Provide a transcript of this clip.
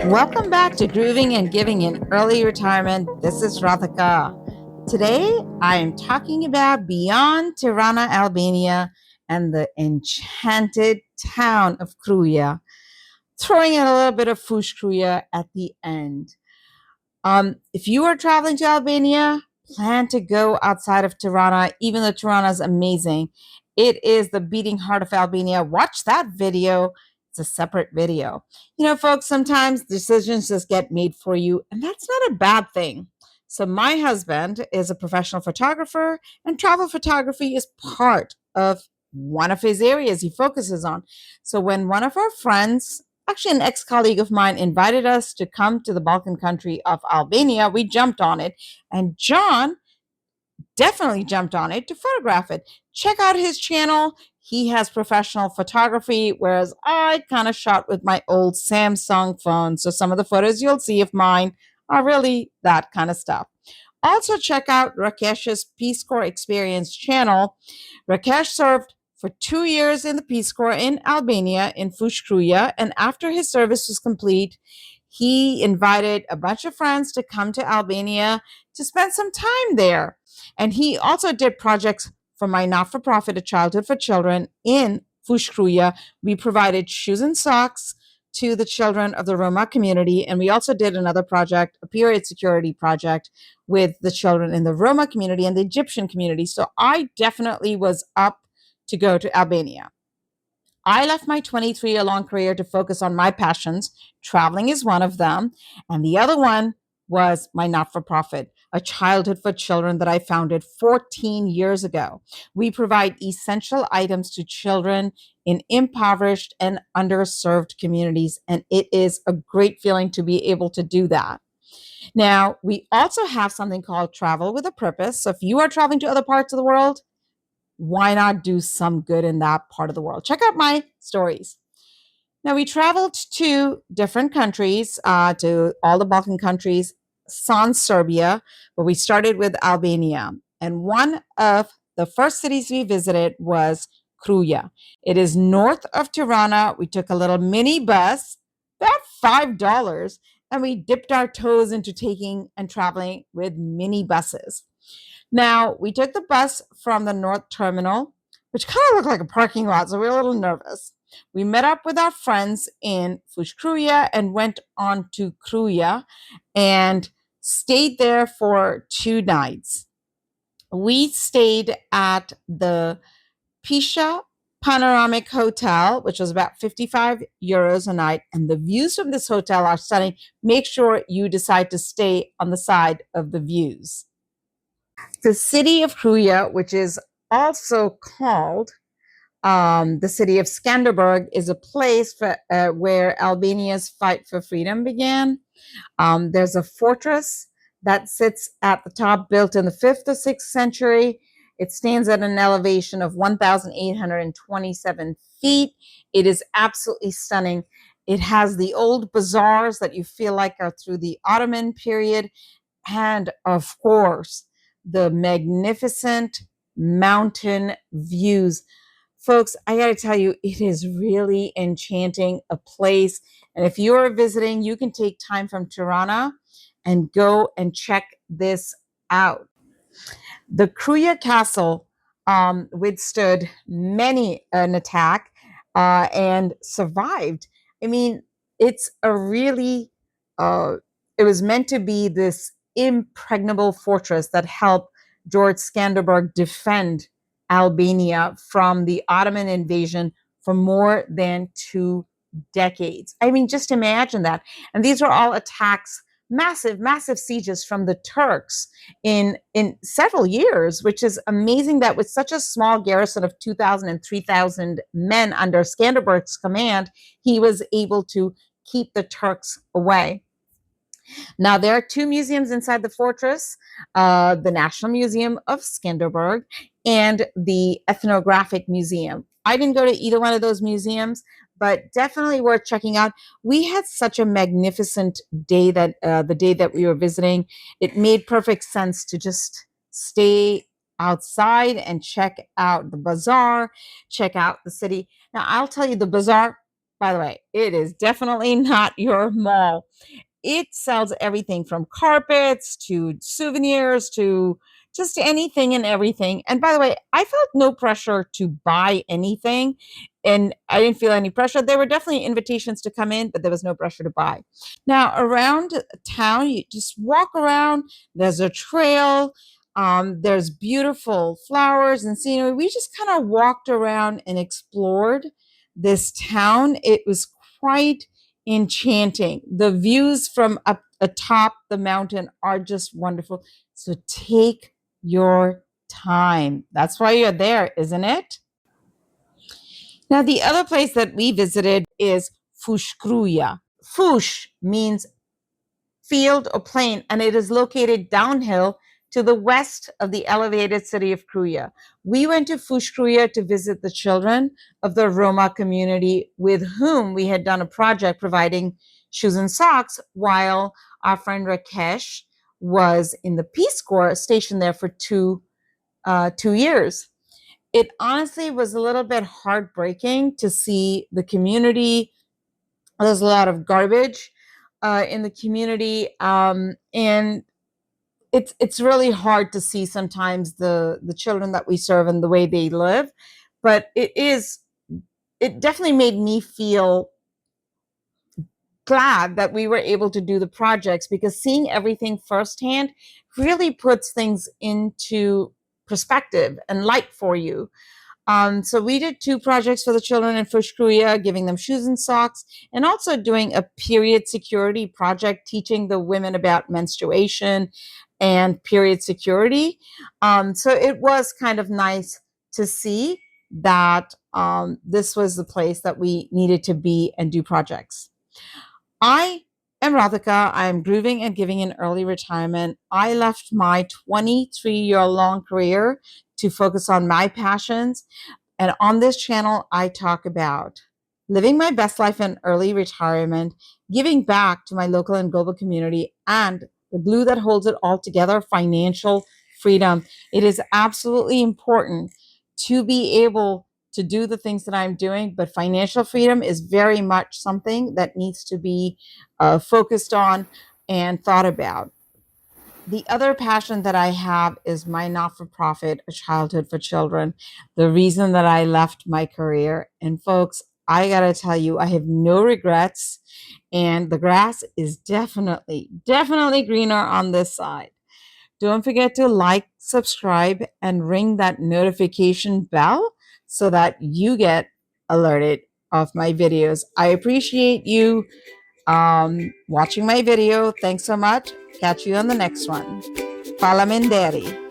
Welcome back to Grooving and Giving in Early Retirement. This is Radhika. Today I am talking about Beyond Tirana, Albania, and the enchanted town of Krujë, throwing in a little bit of Fush Krujë at the end. If you are traveling to Albania, plan to go outside of Tirana, even though Tirana is amazing. It is the beating heart of Albania. Watch that video. It's a separate video. Folks, sometimes decisions just get made for you, and that's not a bad thing. So, my husband is a professional photographer, and travel photography is part of one of his areas he focuses on. So, when one of our friends, actually an ex-colleague of mine, invited us to come to the Balkan country of Albania, we jumped on it, and John definitely jumped on it to photograph it. Check out his channel. He has professional photography, whereas I kind of shot with my old Samsung phone. So some of the photos you'll see of mine are really that kind of stuff. Also, check out Rakesh's Peace Corps Experience channel. Rakesh served for 2 years in the Peace Corps in Albania, in Fush Krujë, and after his service was complete, he invited a bunch of friends to come to Albania to spend some time there. And he also did projects for my not-for-profit, A Childhood for Children, in Fush Krujë. We provided shoes and socks to the children of the Roma community, and we also did another project, a period security project, with the children in the Roma community and the Egyptian community. So I definitely was up to go to Albania. I left my 23-year long career to focus on my passions. Traveling is one of them. And the other one was my not for profit, A Childhood for Children, that I founded 14 years ago. We provide essential items to children in impoverished and underserved communities. And it is a great feeling to be able to do that. Now, we also have something called Travel with a Purpose. So if you are traveling to other parts of the world, why not do some good in that part of the world? Check out my stories. Now, we traveled to different countries, to all the Balkan countries, sans Serbia, but we started with Albania. And one of the first cities we visited was Krujë. It is north of Tirana. We took a little mini bus, about $5, and we dipped our toes into taking and traveling with mini buses. Now, we took the bus from the North Terminal, which kind of looked like a parking lot, so we were a little nervous. We met up with our friends in Fush Krujë and went on to Krujë and stayed there for 2 nights. We stayed at the Pisha Panoramic Hotel, which was about 55 euros a night, and the views from this hotel are stunning. Make sure you decide to stay on the side of the views. The city of Krujë, which is also called the city of Skanderberg, is a place where Albania's fight for freedom began. There's a fortress that sits at the top, built in the 5th or 6th century. It stands at an elevation of 1,827 feet. It is absolutely stunning. It has the old bazaars that you feel like are through the Ottoman period. And of course, the magnificent mountain views. Folks, I got to tell you, it is really enchanting a place. And if you are visiting, you can take time from Tirana and go and check this out. The Krujë Castle withstood many an attack and survived. I mean, it's a really, it was meant to be this impregnable fortress that helped George Skanderberg defend Albania from the Ottoman invasion for more than 2 decades. I mean, just imagine that. And these were all attacks, massive sieges from the Turks in several years, which is amazing that with such a small garrison of 2,000 and 3,000 men under Skanderberg's command, he was able to keep the Turks away. Now, there are 2 museums inside the fortress, the National Museum of Skanderberg and the Ethnographic Museum. I didn't go to either one of those museums, but definitely worth checking out. We had such a magnificent day that the day that we were visiting, it made perfect sense to just stay outside and check out the bazaar, check out the city. Now, I'll tell you, the bazaar By the way, it is definitely not your mall. It sells everything from carpets to souvenirs to just anything and everything. And by the way, I felt no pressure to buy anything, and I didn't feel any pressure. There were definitely invitations to come in, but there was no pressure to buy. Now, around town, you just walk around, there's a trail. There's beautiful flowers and scenery. We just kind of walked around and explored this town. It was quite enchanting. The views from up atop the mountain are just wonderful. So take your time. That's why you're there, isn't it? Now, the other place that we visited is Fushkruya. Fush means field or plain, and it is located downhill to the west of the elevated city of Kruja. We went to Fushkruya to visit the children of the Roma community with whom we had done a project providing shoes and socks while our friend Rakesh was in the Peace Corps stationed there for 2 years. It honestly was a little bit heartbreaking to see the community. There's a lot of garbage in the community, and it's really hard to see sometimes the children that we serve and the way they live. But it definitely made me feel glad that we were able to do the projects, because seeing everything firsthand really puts things into perspective and light for you. So we did 2 projects for the children in Fushkruya, giving them shoes and socks, and also doing a period security project, teaching the women about menstruation and period security. So it was kind of nice to see that this was the place that we needed to be and do projects. I am Radhika. I'm grooving and giving in early retirement. I left my 23-year-long career to focus on my passions. And on this channel, I talk about living my best life in early retirement, giving back to my local and global community, and the glue that holds it all together, financial freedom. It is absolutely important to be able to do the things that I'm doing, but financial freedom is very much something that needs to be focused on and thought about. The other passion that I have is my not-for-profit, A Childhood for Children. The reason that I left my career, and folks, I gotta tell you, I have no regrets, and the grass is definitely greener on this side. Don't forget to like, subscribe, and ring that notification bell so that you get alerted of my videos. I appreciate you watching my video. Thanks so much. Catch you on the next one. Fala Menderi.